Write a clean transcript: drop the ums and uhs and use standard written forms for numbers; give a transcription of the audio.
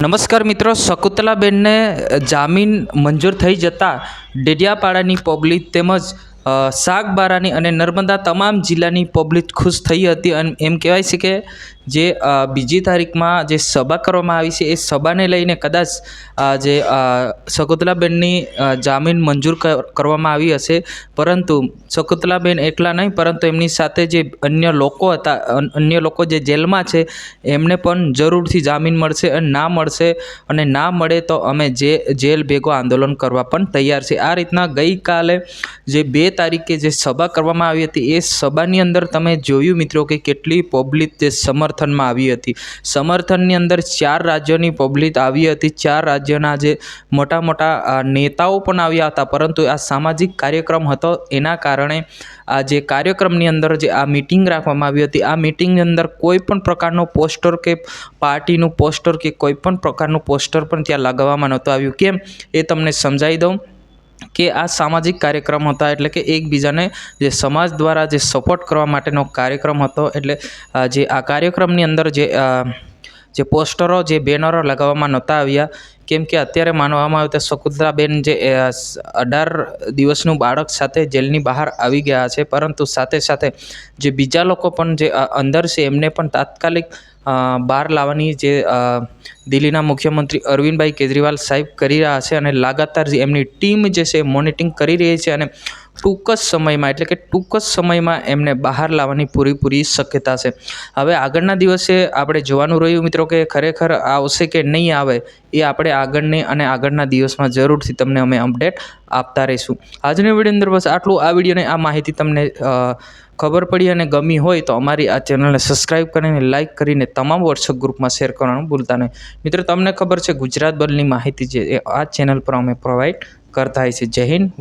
નમસ્કાર મિત્રો, શકુંતલાબેનને જામીન મંજૂર થઈ જતાં ડેડિયાપાડાની પબ્લિક તેમજ સાગબારાની અને નર્મદા તમામ જિલ્લાની પબ્લિક ખુશ થઈ હતી. અને એમ કહેવાય છે કે જે બીજી તારીખમાં જે સભા કરવામાં આવી છે એ સભાને લઈને કદાચ જે શકુંતલાબેનની જામીન મંજૂર કરવામાં આવી હશે. પરંતુ શકુંતલાબેન એકલા નહીં, પરંતુ એમની સાથે જે અન્ય લોકો હતા, અન્ય લોકો જે જેલમાં છે એમને પણ જરૂરથી જામીન મળશે. અને ના મળશે અને ના મળે તો અમે જેલ ભેગો આંદોલન કરવા પણ તૈયાર છે. આ રીતના ગઈકાલે જે 2 તારીખે જે સભા કરવામાં આવી હતી એ સભાની અંદર તમે જોયું મિત્રો કે કેટલી પબ્લિક જે સમર્થનમાં આવી હતી. સમર્થનની અંદર 4 રાજ્યોની પબ્લિક આવી હતી. 4 રાજ્યોના જે મોટા મોટા નેતાઓ પણ આવ્યા હતા. પરંતુ આ સામાજિક કાર્યક્રમ હતો એના કારણે આ જે કાર્યક્રમની અંદર જે આ મિટિંગ રાખવામાં આવી હતી, આ મિટિંગની અંદર કોઈ પણ પ્રકારનો પોસ્ટર કે પાર્ટીનું પોસ્ટર કે કોઈ પણ પ્રકારનું પોસ્ટર પણ ત્યાં લગાવવામાં નહોતું આવ્યું. કેમ એ તમને સમજાવી દઉં કે આ સામાજિક કાર્યક્રમ હતા, એટલે કે એકબીજાને જે સમાજ દ્વારા જે સપોર્ટ કરવા માટેનો કાર્યક્રમ હતો. એટલે જે આ કાર્યક્રમની અંદર જે પોસ્ટરો, જે બેનરો લગાવવામાં નહોતા આવ્યા. કેમ કે અત્યારે માનવામાં આવે તો શકુંતલાબેન જે 18 દિવસનું બાળક સાથે જેલની બહાર આવી ગયા છે. પરંતુ સાથે સાથે જે બીજા લોકો પણ જે અંદર છે એમને પણ તાત્કાલિક બહાર લાવવાની જે દિલ્હીના મુખ્યમંત્રી અરવિંદભાઈ કેજરીવાલ સાહેબ કરી રહ્યા છે. અને લગાતાર જે એમની ટીમ જે છે મોનિટરિંગ કરી રહી છે. અને ટૂંક જ સમયમાં, એટલે કે ટૂંક જ સમયમાં એમને બહાર લાવવાની પૂરેપૂરી શક્યતા છે. હવે આગળના દિવસે આપણે જોવાનું રહ્યું મિત્રો કે ખરેખર આવશે કે નહીં આવે, એ આપણે આગળના દિવસમાં જરૂરથી તમને અમે અપડેટ આપતા રહીશું. આજની વિડીયો અંદર બસ આટલું. આ વિડીયોને આ માહિતી તમને ખબર પડી અને ગમી હોય તો અમારી આ ચેનલને સબસ્ક્રાઈબ કરીને, લાઇક કરીને તમામ વોટ્સઅપ ગ્રુપમાં શેર કરવાનું ભૂલતા નહીં. મિત્રો, તમને ખબર છે ગુજરાત બલની માહિતી છે એ આ ચેનલ પર અમે પ્રોવાઈડ કરતા હોય છે. જય હિન્દ.